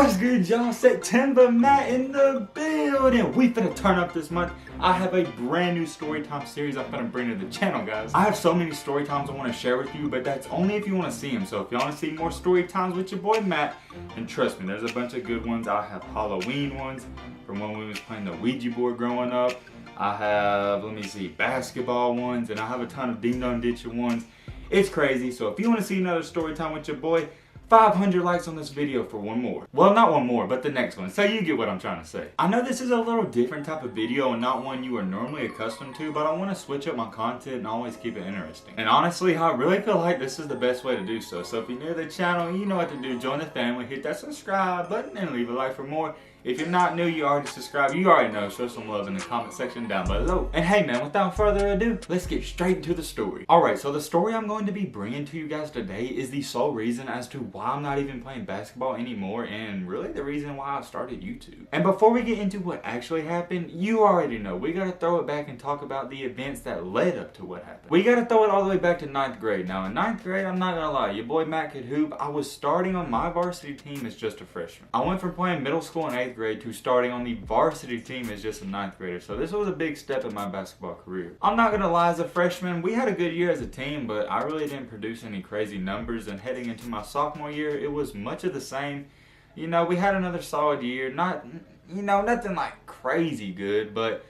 What's good, y'all? September Matt in the building. We finna turn up this month. I have a brand new storytime series I'm finna bring to the channel, guys. I have so many story times I want to share with you, but that's only if you want to see them. So if you want to see more story times with your boy Matt, and trust me, there's a bunch of good ones. I have Halloween ones from when we was playing the Ouija board growing up. I have, let me see, basketball ones, and I have a ton of Ding Dong Ditcher ones. It's crazy. So if you want to see another story time with your boy, 500 likes on this video for one more. Well, not one more, but the next one. So you get what I'm trying to say. I know this is a little different type of video and not one you are normally accustomed to, but I want to switch up my content and always keep it interesting. And honestly, I really feel like this is the best way to do so. So if you're new to the channel, you know what to do. Join the family, hit that subscribe button, and leave a like for more. If you're not new, you already subscribed, you already know, show some love in the comment section down below. And hey man, without further ado, let's get straight into the story. Alright, so the story I'm going to be bringing to you guys today is the sole reason as to why I'm not even playing basketball anymore, and really the reason why I started YouTube. And before we get into what actually happened, you already know, we gotta throw it back and talk about the events that led up to what happened. We gotta throw it all the way back to 9th grade. Now in 9th grade, I'm not gonna lie, your boy Matt could hoop. I was starting on my varsity team as just a freshman. I went from playing middle school and 8th grade to starting on the varsity team as just a 9th grader, so this was a big step in my basketball career. I'm not gonna lie, as a freshman, we had a good year as a team, but I really didn't produce any crazy numbers, and heading into my sophomore year, it was much of the same. You know, we had another solid year, nothing like crazy good, but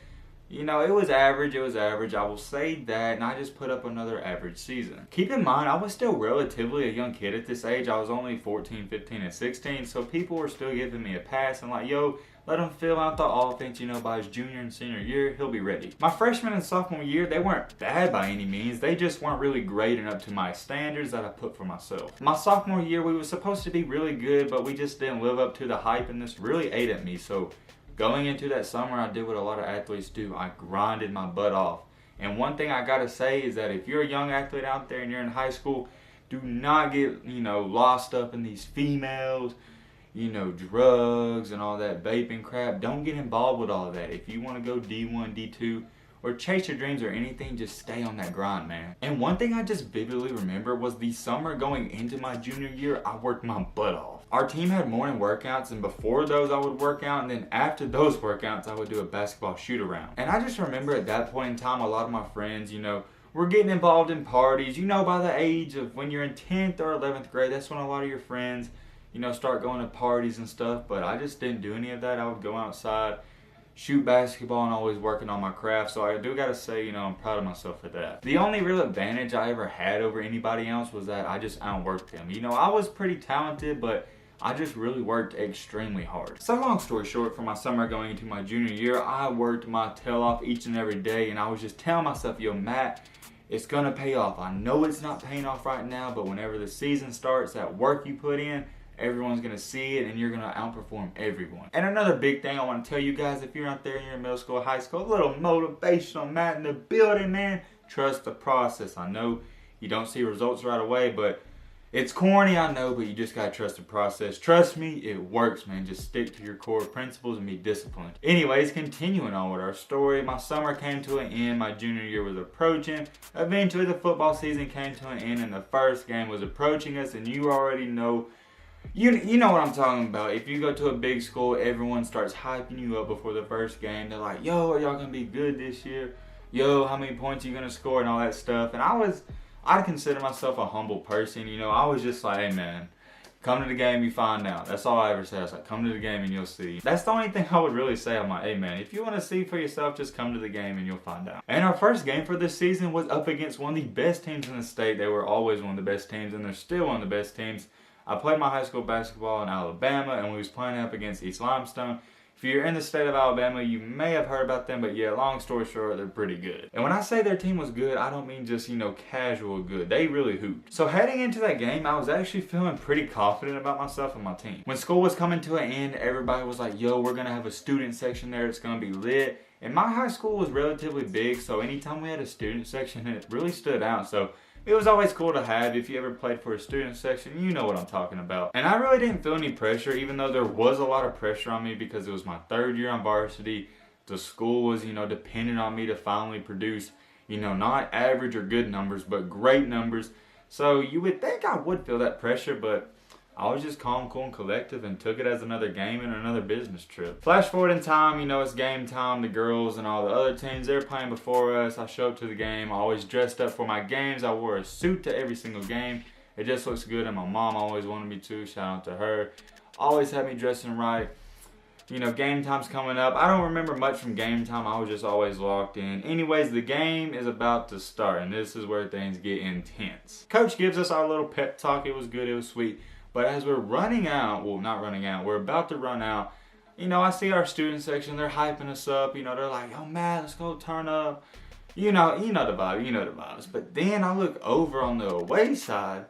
you know, it was average, I will say that, and I just put up another average season. Keep in mind, I was still relatively a young kid at this age. I was only 14, 15, and 16, so people were still giving me a pass and like, yo, let him fill out the offense, you know, by his junior and senior year, he'll be ready. My freshman and sophomore year, they weren't bad by any means, they just weren't really grading up to my standards that I put for myself. My sophomore year, we were supposed to be really good, but we just didn't live up to the hype, and this really ate at me, so going into that summer, I did what a lot of athletes do. I grinded my butt off. And one thing I gotta say is that if you're a young athlete out there and you're in high school, do not get, lost up in these females, drugs and all that vaping crap. Don't get involved with all that. If you want to go D1, D2, or chase your dreams or anything, just stay on that grind, man. And one thing I just vividly remember was the summer going into my junior year, I worked my butt off. Our team had morning workouts, and before those I would work out, and then after those workouts I would do a basketball shoot around. And I just remember at that point in time, a lot of my friends, were getting involved in parties. By the age of when you're in 10th or 11th grade, that's when a lot of your friends, start going to parties and stuff. But I just didn't do any of that. I would go outside, shoot basketball, and always working on my craft. So I do gotta say, I'm proud of myself for that. The only real advantage I ever had over anybody else was that I just outworked them. I was pretty talented, but I just really worked extremely hard. So long story short, for my summer going into my junior year, I worked my tail off each and every day, and I was just telling myself, yo, Matt, it's gonna pay off. I know it's not paying off right now, but whenever the season starts, that work you put in, everyone's gonna see it, and you're gonna outperform everyone. And another big thing I want to tell you guys, if you're out there and you're in middle school, high school, a little motivational Matt in the building, man. Trust the process. I know you don't see results right away, but it's corny, I know, but you just gotta trust the process. Trust me, it works, man. Just stick to your core principles and be disciplined. Anyways, continuing on with our story, my summer came to an end, my junior year was approaching. Eventually the football season came to an end, and the first game was approaching us, and you already know, you know what I'm talking about. If you go to a big school, everyone starts hyping you up before the first game. They're like, yo, are y'all gonna be good this year? Yo, how many points are you gonna score, and all that stuff. And I consider myself a humble person, I was just like, hey man, come to the game, you find out. That's all I ever say. I was like, come to the game and you'll see. That's the only thing I would really say. I'm like, hey man, if you want to see for yourself, just come to the game and you'll find out. And our first game for this season was up against one of the best teams in the state. They were always one of the best teams, and they're still one of the best teams. I played my high school basketball in Alabama, and we was playing up against East Limestone. If you're in the state of Alabama, you may have heard about them, but yeah, long story short, they're pretty good. And when I say their team was good, I don't mean just, casual good. They really hooped. So heading into that game, I was actually feeling pretty confident about myself and my team. When school was coming to an end, everybody was like, yo, we're gonna have a student section there. It's gonna be lit. And my high school was relatively big, so anytime we had a student section, it really stood out. So it was always cool to have. If you ever played for a student section, you know what I'm talking about. And I really didn't feel any pressure, even though there was a lot of pressure on me because it was my 3rd year on varsity. The school was, dependent on me to finally produce, not average or good numbers, but great numbers. So you would think I would feel that pressure, but I was just calm, cool, and collective and took it as another game and another business trip. Flash forward in time, you know, it's game time. The girls and all the other teams, they're playing before us. I show up to the game, I always dressed up for my games. I wore a suit to every single game. It just looks good, and my mom always wanted me to. Shout out to her. Always had me dressing right. You know, game time's coming up. I don't remember much from game time. I was just always locked in. Anyways, the game is about to start, and this is where things get intense. Coach gives us our little pep talk. It was good. It was sweet. But as we're running out, well, not running out, we're about to run out. You know, I see our student section. They're hyping us up. You know, they're like, "Yo, Matt, let's go turn up." You know the vibe. You know the vibes. But then I look over on the away side,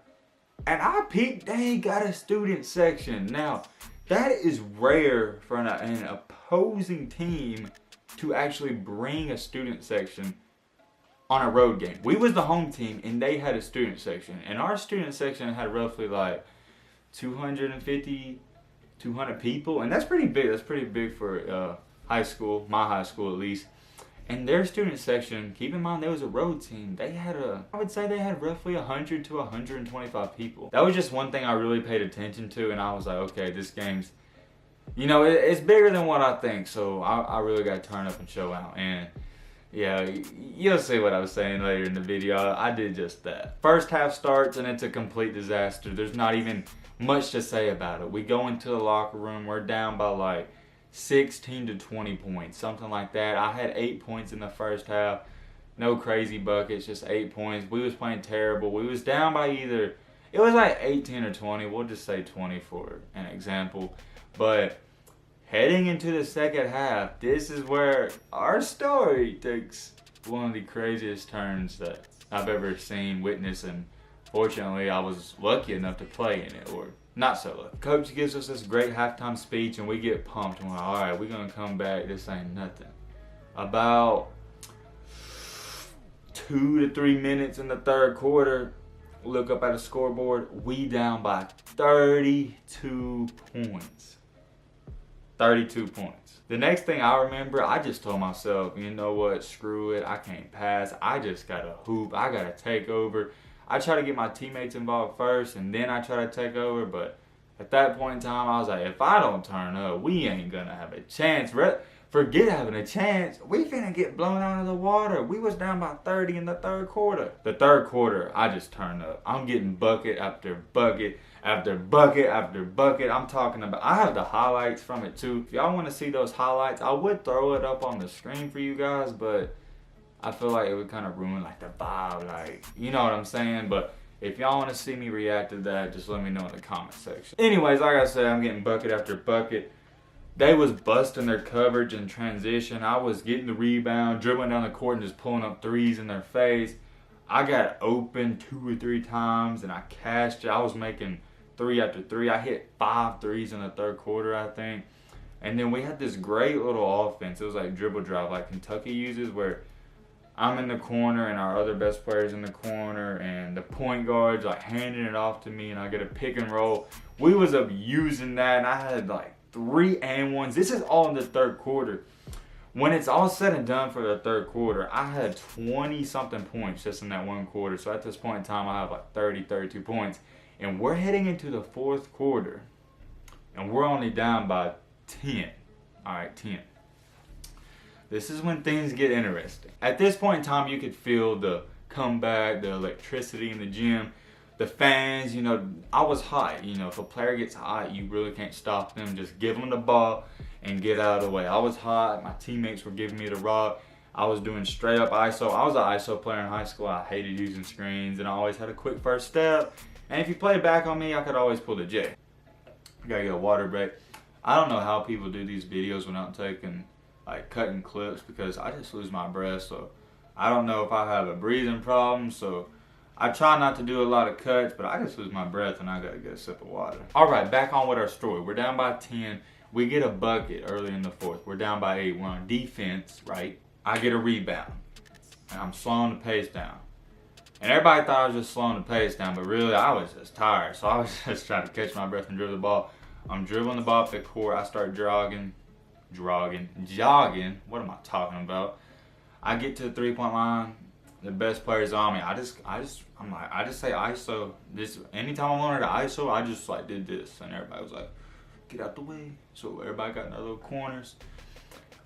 and I peeped, they ain't got a student section. Now, that is rare for an opposing team to actually bring a student section on a road game. We was the home team, and they had a student section. And our student section had roughly like 250, 200 people. And that's pretty big. That's pretty big for high school, my high school at least. And their student section, keep in mind there was a road team, I would say they had roughly 100 to 125 people. That was just one thing I really paid attention to, and I was like, okay, this game's, you know, it's bigger than what I think, so I really got to turn up and show out. And yeah, you'll see what I was saying later in the video. I did just that. First half starts, and it's a complete disaster. There's not even much to say about it. We go into the locker room, we're down by like 16 to 20 points, something like that. I had 8 points in the first half. No crazy buckets, just 8 points. We was playing terrible. We was down by either, it was like 18 or 20. We'll just say 20 for an example. But heading into the second half, this is where our story takes one of the craziest turns that I've ever seen, witnessed, and fortunately I was lucky enough to play in it, or not so lucky. Coach gives us this great halftime speech, and we get pumped. And we're like, all right, we're going to come back. This ain't nothing. About 2 to 3 minutes in the third quarter, look up at the scoreboard. We down by 32 points. 32 points. The next thing I remember, I just told myself, you know what, screw it. I can't pass. I just got to hoop. I got to take over. I try to get my teammates involved first, and then I try to take over. But at that point in time, I was like, if I don't turn up, we ain't going to have a chance. Forget having a chance. We finna get blown out of the water. We was down by 30 in the third quarter. The third quarter, I just turned up. I'm getting bucket after bucket after bucket after bucket. I'm talking about, I have the highlights from it too. If y'all want to see those highlights, I would throw it up on the screen for you guys, but I feel like it would kind of ruin like the vibe, like, you know what I'm saying? But if y'all want to see me react to that, just let me know in the comment section. Anyways, like I said, I'm getting bucket after bucket. They was busting their coverage and transition. I was getting the rebound, dribbling down the court and just pulling up threes in their face. I got open 2 or 3 times and I cashed it. I was making 3 after 3. I hit 5 threes in the third quarter, I think. And then we had this great little offense. It was like dribble drive, like Kentucky uses, where I'm in the corner and our other best player's in the corner and the point guard's like handing it off to me and I get a pick and roll. We was up using that and I had like 3 and 1s. This is all in the third quarter. When it's all said and done for the third quarter, I had 20 something points just in that one quarter. So at this point in time, I have like 30, 32 points. And we're heading into the fourth quarter and we're only down by 10. All right, 10. This is when things get interesting. At this point in time, you could feel the comeback, the electricity in the gym, the fans. You know, I was hot. You know, if a player gets hot, you really can't stop them. Just give them the ball and get out of the way. I was hot. My teammates were giving me the rock. I was doing straight up ISO. I was an ISO player in high school. I hated using screens, and I always had a quick first step. And if you played back on me, I could always pull the J. I gotta get a water break. I don't know how people do these videos without taking, like, cutting clips, because I just lose my breath. So I don't know if I have a breathing problem. So I try not to do a lot of cuts, but I just lose my breath and I gotta get a sip of water. All right, back on with our story. We're down by 10. We get a bucket early in the fourth. We're down by 8. We're on defense, right? I get a rebound and I'm slowing the pace down. And everybody thought I was just slowing the pace down, but really I was just tired. So I was just trying to catch my breath and dribble the ball. I'm dribbling the ball up the court. I start jogging. What am I talking about? I get to the 3-point line. the best players on me. I just say ISO. This anytime I wanted to ISO, I just like did this, and everybody was like, "Get out the way." So everybody got in their little corners.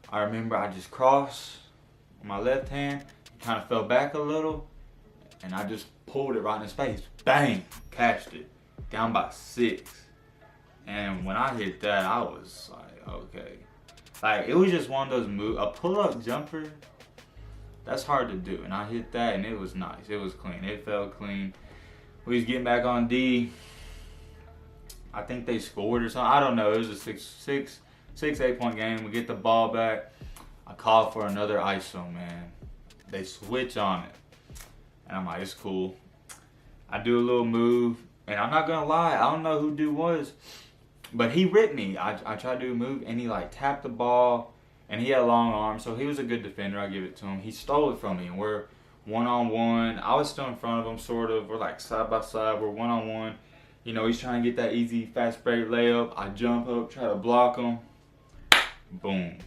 I remember I just crossed my left hand, kind of fell back a little, and I just pulled it right in his face. Bang! Catched it. Down by 6. And when I hit that, I was like, okay. Like, it was just one of those moves. A pull-up jumper, that's hard to do. And I hit that, and it was nice. It was clean. It felt clean. We was getting back on D. I think they scored or something. I don't know. It was a 8 point game. We get the ball back. I call for another ISO, man. They switch on it. And I'm like, it's cool. I do a little move. And I'm not going to lie. I don't know who dude was. But he ripped me. I tried to do a move, and he like tapped the ball. And he had long arms, so he was a good defender. I give it to him. He stole it from me, and we're one-on-one. I was still in front of him, sort of. We're like side by side. We're one-on-one. You know, he's trying to get that easy fast break layup. I jump up, try to block him. Boom.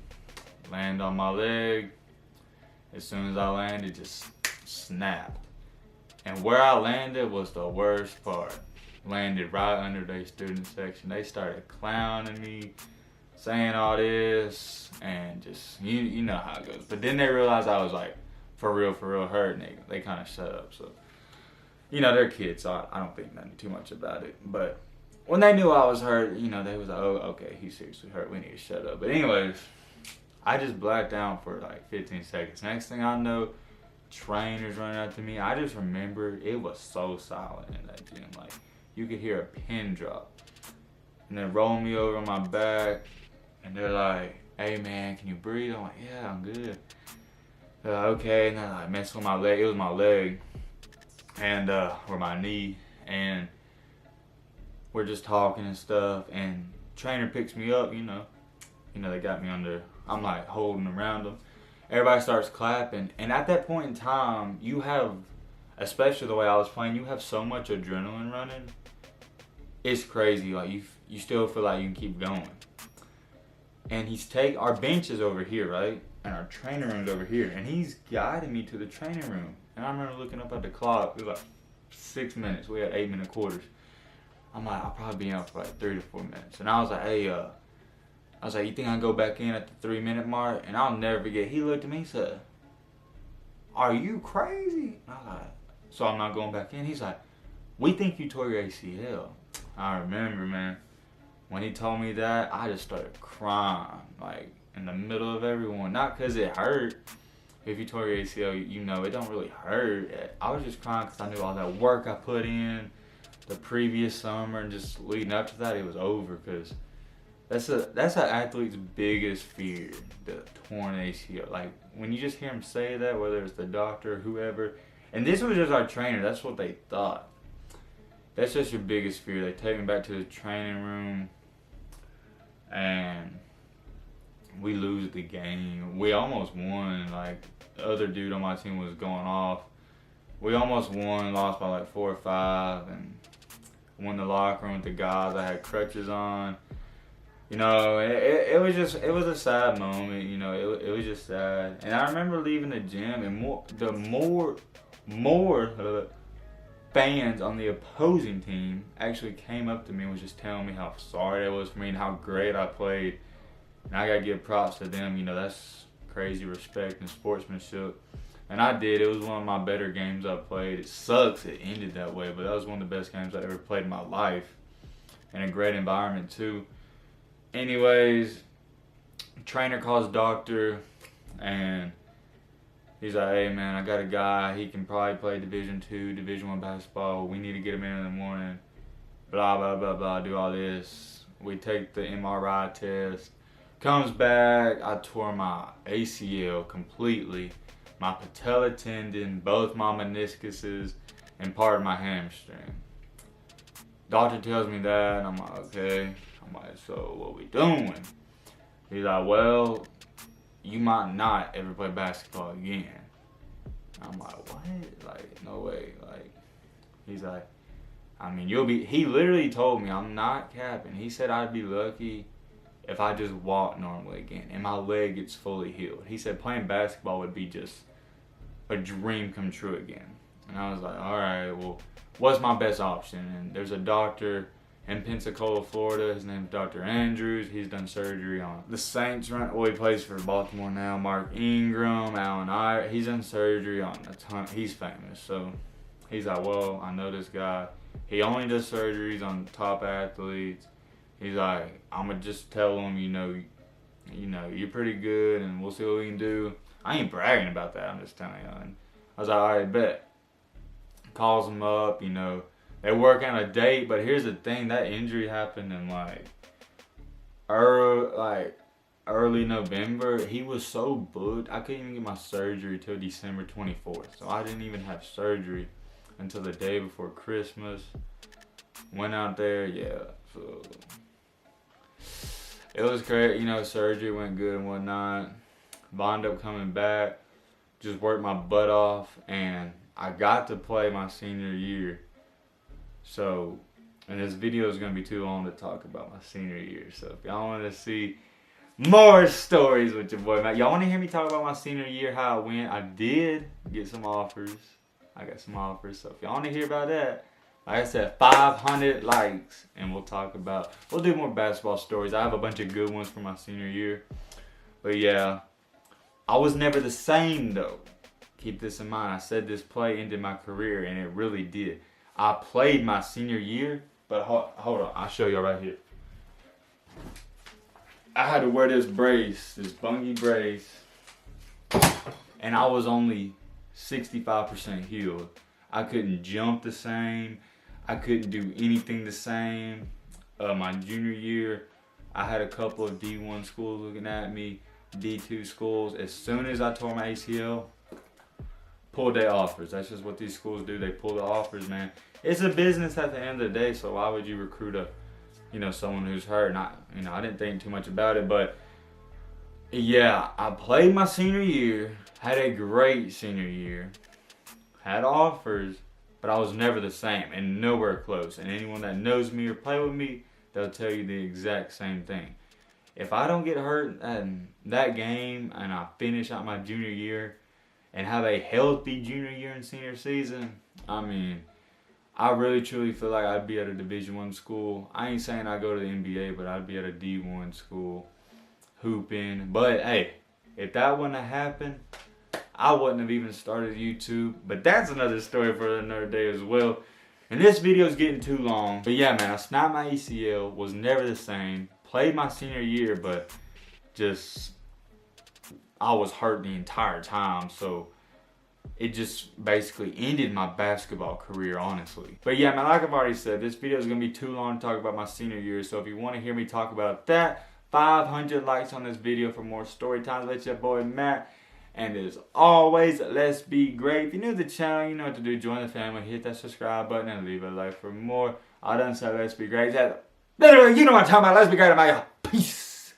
Land on my leg. As soon as I landed, just snapped. And where I landed was the worst part. Landed right under their student section. They started clowning me, saying all this, and just, you know how it goes. But then they realized I was like, for real hurt, and they kind of shut up. So, you know, they're kids, so I don't think nothing too much about it. But when they knew I was hurt, you know, they was like, oh, okay, he's seriously hurt. We need to shut up. But anyways, I just blacked out for like 15 seconds. Next thing I know, trainers running up to me. I just remember it was so silent in that gym. Like, you could hear a pin drop. And they're rolling me over on my back. And they're like, hey man, can you breathe? I'm like, yeah, I'm good. They're like, okay. And they're like messing with my leg. It was my leg. And, or my knee. And we're just talking and stuff. And trainer picks me up, you know. You know, they got me under. I'm like holding around them. Everybody starts clapping. And at that point in time, you have, especially the way I was playing, you have so much adrenaline running. It's crazy. Like, you still feel like you can keep going. And our bench is over here, right? And our training room's over here. And he's guiding me to the training room. And I remember looking up at the clock. It was like 6 minutes. We had 8-minute quarters. I'm like, I'll probably be out for like 3 to 4 minutes. And I was like, hey, you think I can go back in at the 3-minute mark? And I'll never forget. He looked at me and said, are you crazy? And I was like, so I'm not going back in? He's like, we think you tore your ACL. I remember, man, when he told me that, I just started crying, like, in the middle of everyone. Not because it hurt. If you tore your ACL, you know, it don't really hurt. I was just crying because I knew all that work I put in the previous summer, and just leading up to that, it was over. Because that's an athlete's biggest fear, the torn ACL. Like, when you just hear him say that, whether it's the doctor or whoever, and this was just our trainer, that's what they thought. That's just your biggest fear. They take me back to the training room, and we lose the game. We almost won. Like, the other dude on my team was going off. We almost won, lost by like 4 or 5, and won the locker room with the guys. I had crutches on. You know, it was a sad moment. You know, it was just sad. And I remember leaving the gym, and more fans on the opposing team actually came up to me and was just telling me how sorry it was for me and how great I played. And I gotta give props to them. You know, that's crazy respect and sportsmanship. And I did. It was one of my better games I played. It sucks it ended that way, but that was one of the best games I ever played in my life. And a great environment too. Anyways, trainer calls doctor, and he's like, hey man, I got a guy, he can probably play Division II, Division I basketball, we need to get him in the morning, blah, blah, blah, blah, do all this. We take the MRI test, comes back, I tore my ACL completely, my patella tendon, both my meniscuses, and part of my hamstring. Doctor tells me that, and I'm like, okay. I'm like, so what we doing? He's like, well, you might not ever play basketball again. I'm like, what? Like, no way. Like, he's like, I mean, he literally told me, I'm not capping. He said I'd be lucky if I just walk normally again and my leg gets fully healed. He said playing basketball would be just a dream come true again. And I was like, all right, well, what's my best option? And there's a doctor in Pensacola, Florida. His name's Dr. Andrews. He's done surgery on the Saints. Well, he plays for Baltimore now. Mark Ingram, he's done surgery on a ton. He's famous. So he's like, well, I know this guy. He only does surgeries on top athletes. He's like, I'm going to just tell him, you know, you're pretty good and we'll see what we can do. I ain't bragging about that. I'm just telling you. And I was like, all right, bet. Calls him up, you know. They work on a date, but here's the thing. That injury happened in early November. He was so booked. I couldn't even get my surgery till December 24th. So I didn't even have surgery until the day before Christmas. Went out there, yeah. So it was great, you know, surgery went good and whatnot. Wound up coming back, just worked my butt off, and I got to play my senior year. So, and this video is going to be too long to talk about my senior year. So if y'all want to see more stories with your boy Matt, y'all want to hear me talk about my senior year, how it went? I did get some offers. I got some offers. So if y'all want to hear about that, like I said, 500 likes, and we'll do more basketball stories. I have a bunch of good ones for my senior year. But yeah, I was never the same though. Keep this in mind. I said this play ended my career, and it really did. I played my senior year, but hold on. I'll show y'all right here. I had to wear this brace, this bungy brace, and I was only 65% healed. I couldn't jump the same. I couldn't do anything the same. My junior year, I had a couple of D1 schools looking at me, D2 schools. As soon as I tore my ACL, pulled their offers. That's just what these schools do. They pull the offers, man. It's a business at the end of the day, so why would you recruit someone who's hurt? I didn't think too much about it, but yeah, I played my senior year, had a great senior year, had offers, but I was never the same and nowhere close. And anyone that knows me or play with me, they'll tell you the exact same thing. If I don't get hurt in that game and I finish out my junior year and have a healthy junior year and senior season, I really truly feel like I'd be at a Division I school. I ain't saying I go to the NBA, but I'd be at a D1 school hooping. But hey, if that wouldn't have happened, I wouldn't have even started YouTube. But that's another story for another day as well. And this video is getting too long. But yeah, man, I snapped my ACL, was never the same. Played my senior year, but I was hurt the entire time. So it just basically ended my basketball career, honestly. But yeah, man, like I've already said, this video is going to be too long to talk about my senior year. So if you want to hear me talk about that, 500 likes on this video for more story times. Let your boy Matt. And as always, let's be great. If you're new to the channel, you know what to do. Join the family, hit that subscribe button, and leave a like for more. I done said let's be great. Literally, you know what I'm talking about. Let's be great. I'm out. Peace.